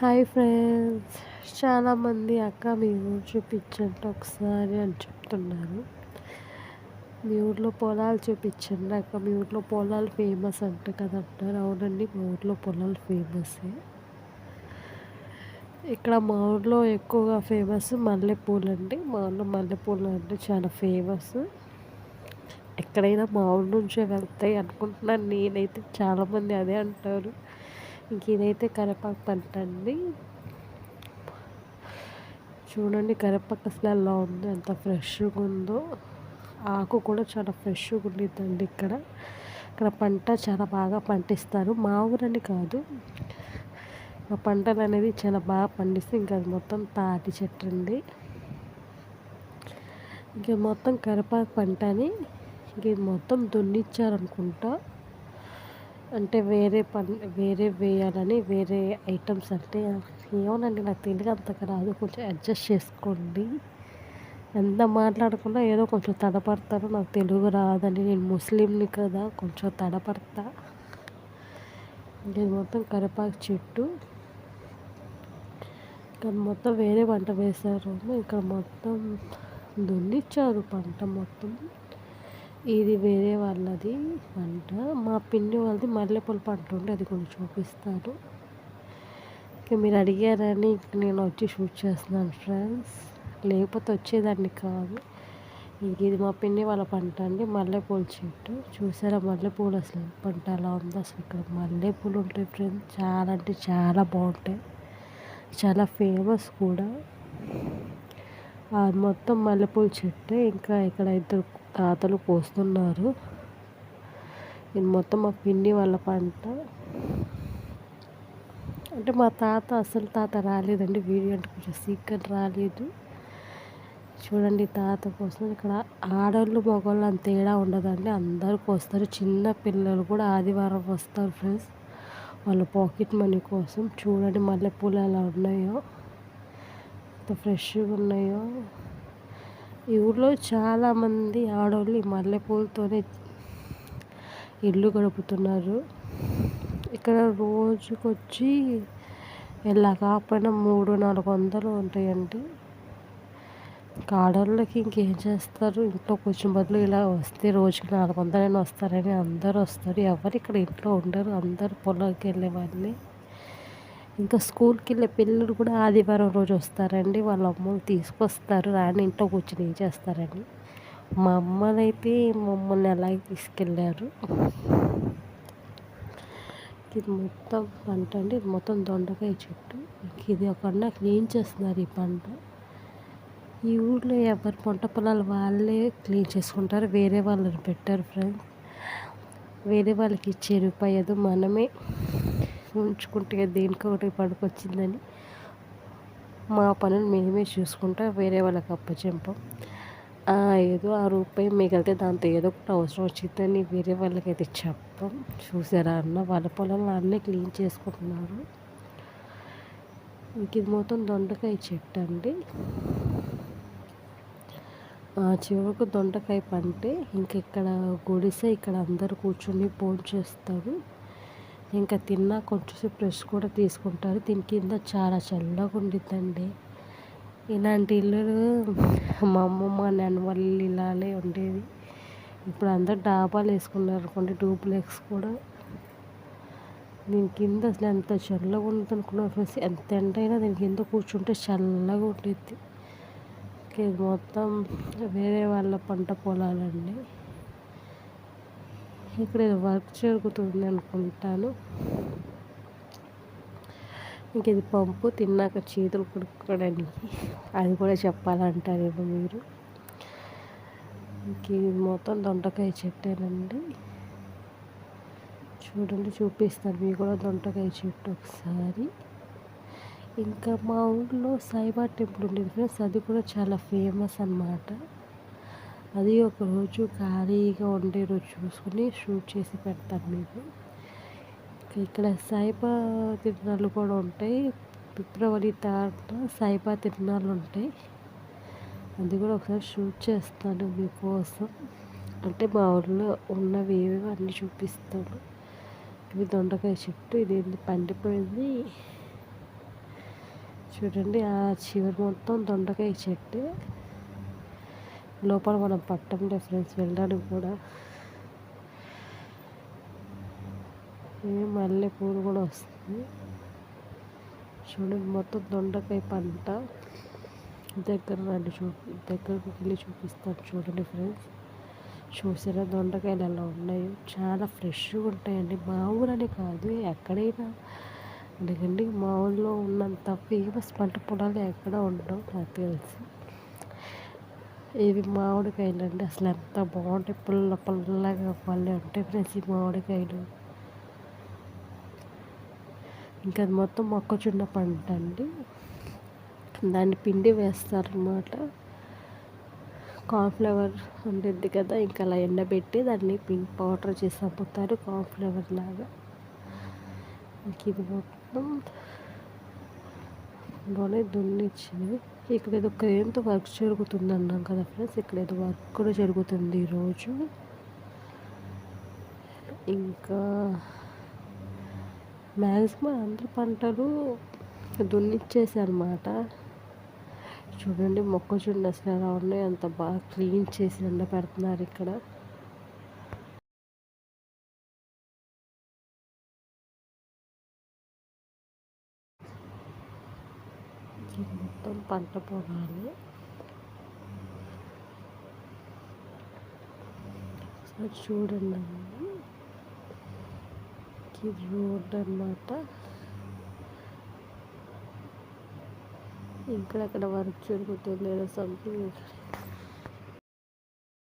Hi friends. చాలామంది అక్క మీ ఊరు చూపించండి ఒకసారి అని చెప్తున్నారు. మీ ఊర్లో పొలాలు చూపించండి అక్క, మీ ఊర్లో పొలాలు ఫేమస్ అంట కదా అంటారు. అవునండి, మా ఊర్లో పొలాలు ఫేమస్సే. ఇక్కడ మా ఊర్లో ఎక్కువగా ఫేమస్ మల్లెపూలు అండి. మా ఊర్లో మల్లెపూలు అంటే చాలా ఫేమస్. ఎక్కడైనా మా ఊరు నుంచే వెళ్తాయి అనుకుంటున్నాను నేనైతే. చాలామంది అదే అంటారు. ఇంక ఇదైతే కరివేపాకు పంట అండి. చూడండి కరివేపాకు అసలు ఎలా ఉందో, ఎంత ఫ్రెష్గా ఉందో. ఆకు కూడా చాలా ఫ్రెష్గా ఉండిద్దండి. ఇక్కడ పంట చాలా బాగా పండిస్తారు. మా ఊరని కాదు, ఆ పంటలు అనేది చాలా బాగా పండిస్తే ఇంకా అది మొత్తం తాటి చెట్టు అండి. ఇంక మొత్తం కరివేపాకు పంటని ఇంక ఇది మొత్తం దున్నిచ్చారనుకుంటా. అంటే వేరే వేయాలని, వేరే ఐటమ్స్ అంటే ఏమోనండి, నాకు తెలియదు, అంతగా రాదు. కొంచెం అడ్జస్ట్ చేసుకోండి. ఎంత మాట్లాడకుండా ఏదో కొంచెం తడపడతారు. నాకు తెలుగు రాదని, నేను ముస్లింని కదా, కొంచెం తడపడతా. ఇది మొత్తం కరివేపాకు చెట్టు. ఇక్కడ మొత్తం వేరే పంట వేశారు. ఇక్కడ మొత్తం దున్నిచ్చారు పంట మొత్తం. ఇది వేరే వాళ్ళది పంట. మా పిన్ని వాళ్ళది మల్లెపూల పంట ఉండి, అది కొంచెం చూపిస్తారు. ఇక మీరు అడిగారని నేను వచ్చి షూట్ చేస్తున్నాను ఫ్రెండ్స్, లేకపోతే వచ్చేదాన్ని కాదు. ఇంక ఇది మా పిన్ని వాళ్ళ పంట అండి, మల్లెపూల చెట్టు. చూసారా మల్లెపూలు అసలు పంట అలా ఉంది. అసలు ఇక్కడ మల్లెపూలు ఉంటాయి ఫ్రెండ్స్, చాలా అంటే చాలా బాగుంటాయి, చాలా ఫేమస్ కూడా. అది మొత్తం మల్లెపూల చెట్టు. ఇంకా ఇక్కడ ఇద్దరు తాతలు కోస్తున్నారు. ఇది మొత్తం మా పిన్ని వాళ్ళ పంట. అంటే మా తాత, అసలు తాత రాలేదండి వీడియో, అంటే కొంచెం సీక్రెట్ రాలేదు. చూడండి తాత కోసం. ఇక్కడ ఆడవాళ్ళు మగవాళ్ళు అంత తేడా ఉండదండి, అందరూ వస్తారు. చిన్న పిల్లలు కూడా ఆదివారం వస్తారు ఫ్రెండ్స్, వాళ్ళ పాకెట్ మనీ కోసం. చూడండి మల్లెపూలు ఎలా ఉన్నాయో, ఎంత ఫ్రెష్గా ఉన్నాయో. ఈ ఊళ్ళో చాలామంది ఆడవాళ్ళు ఈ మల్లెపూలతోనే ఇల్లు గడుపుతున్నారు. ఇక్కడ రోజుకొచ్చి ఎలా కాకపోయినా 300-400 ఉంటాయండి. ఆడవాళ్ళకి ఇంకేం చేస్తారు, ఇంట్లో కూర్చుని బదులు ఇలా వస్తే రోజుకి 400 వస్తారని అందరూ వస్తారు. ఎవరు ఇక్కడ ఇంట్లో ఉండరు, అందరు పొలానికి వెళ్ళే వాళ్ళే. ఇంకా స్కూల్కి వెళ్ళే పిల్లలు కూడా ఆదివారం రోజు వస్తారండి. వాళ్ళ అమ్మలు తీసుకొస్తారు, రాని ఇంట్లో కూర్చొని ఏం చేస్తారని. మా అమ్మనైతే మమ్మల్ని అలాగే తీసుకెళ్ళారు. ఇది మొత్తం పంట అండి, ఇది మొత్తం దొండకాయ చెట్టు. ఇది ఒక అన్న క్లీన్ చేస్తున్నారు ఈ పంట. ఈ ఊళ్ళో ఎవరి పంట పొలాలు వాళ్ళే క్లీన్ చేసుకుంటారు, వేరే వాళ్ళని పెట్టారు ఫ్రెండ్స్. వేరే వాళ్ళకి ఇచ్చే రూపాయదు, మనమే ఉంచుకుంటే దేనికొకటి పడుకొచ్చిందని మా పనులు మేమే చూసుకుంటా, వేరే వాళ్ళకి అప్పచెంపం. ఏదో ఆ రూపాయి మిగిలితే దాంతో ఏదో ఒకటి అవసరం వచ్చిందని వేరే వాళ్ళకైతే చెప్పం. చూసారా అన్న వాళ్ళ పొలంలో అన్నీ క్లీన్ చేసుకుంటున్నారు. ఇంక ఇది మొత్తం దొండకాయ చెట్టు అండి. చివరకు దొండకాయ పంటే. ఇంక ఇక్కడ గుడిసె, ఇక్కడ అందరు కూర్చొని భోజనం చేస్తారు. ఇంకా తిన్నా కొంచెంసేపు ఫ్రెష్ కూడా తీసుకుంటారు. దీని కింద చాలా చల్లగా ఉండిద్దండి. ఇలాంటి ఇల్లు మా అమ్మమ్మ నాన్న వాళ్ళ ఇలానే ఉండేది. ఇప్పుడు అందరు డాబాలు వేసుకున్నారు అనుకోండి, డూప్లెక్స్ కూడా. దీని కింద అసలు ఎంత చల్లగా ఉంటుంది అనుకున్నారు ఫ్రెండ్స్. ఎంత ఎండ అయినా దీని కింద కూర్చుంటే చల్లగా ఉండిద్ది. ఇది మొత్తం వేరే వాళ్ళ పంట పొలాలండి. ఇక్కడ వర్క్ జరుగుతుంది అనుకుంటాను. ఇంక ఇది పంపు, తిన్నాక చేతులు కడుక్కోవడానికి, అది కూడా చెప్పాలంటారేమో మీరు. ఇంక ఇది మొత్తం దొండకాయ చెట్టేనండి. చూడండి, చూపిస్తాను మీకు కూడా దొండకాయ చెట్టు ఒకసారి. ఇంకా మా ఊళ్ళో సాయిబాబా టెంపుల్ ఉండేది ఫ్రెండ్స్, అది కూడా చాలా ఫేమస్ అన్నమాట. అది ఒకరోజు ఖాళీగా ఉండే రోజు చూసుకుని షూట్ చేసి పెడతాను మీకు. ఇక్కడ సాయిబాబా తిరునాళ్ళు కూడా ఉంటాయి. ఫిబ్రవరి 3 సాయిబాబా తిరునాళ్ళు ఉంటాయి. అది కూడా ఒకసారి షూట్ చేస్తాను మీకోసం. అంటే మా ఊళ్ళో ఉన్నవి ఏవేవో అన్నీ చూపిస్తాను. ఇది దొండకాయ చెట్టు, ఇది పండిపోయింది. చూడండి ఆ చివరి మొత్తం దొండకాయ చెట్టు. లోపల మనం పట్టంలే ఫ్రెండ్స్ వెళ్ళడానికి కూడా. మల్లె పూలు కూడా వస్తుంది. చూడండి మొత్తం దొండకాయ పంట. దగ్గరకు వెళ్ళి చూపిస్తాను చూడండి ఫ్రెండ్స్. చూసారా దొండకాయలు ఎలా ఉన్నాయో, చాలా ఫ్రెష్గా ఉంటాయండి. మా ఊరని కాదు, ఎక్కడైనా ఎందుకండి మా ఊళ్ళో ఉన్నంత ఫేమస్ పంట పొలాలు ఎక్కడ ఉండవు నాకు తెలిసి. ఇవి మామిడికాయలు అండి, అసలు ఎంత బాగుంటాయి, పుల్ల పుల్లగా పల్లె ఉంటాయి ఫ్రెండ్స్ ఈ మామిడికాయలు. ఇంకా అది మొత్తం మొక్కజొన్న పంట అండి, దాన్ని పిండి వేస్తారనమాట. కార్న్ఫ్లవర్ ఉంటుంది కదా, ఇంకా అలా ఎండబెట్టి దాన్ని పింక్ పౌడర్ చేసి అమ్ముతారు కార్న్ఫ్లవర్ లాగా. ఇంక ఇది మొత్తం దున్నిచ్చినవి. ఇక్కడ ఏదో క్రేన్తో వర్క్ జరుగుతుంది అన్నాం కదా ఫ్రెండ్స్, ఇక్కడ ఏదో వర్క్ కూడా జరుగుతుంది ఈరోజు. ఇంకా మ్యాక్సిమం అందరి పంటలు దున్నిచ్చేసారన్నమాట. చూడండి మొక్కజొన్న అసలు ఎలా ఉన్నాయి, అంత బాగా క్లీన్ చేసి ఎండబెడుతున్నారు ఇక్కడ. మొత్తం పంట పొలాలు. చూడండి ఇది రోడ్ అన్నమాట. ఇక్కడ అక్కడ వర్క్ జరుగుతుంది ఏదో సంథింగ్.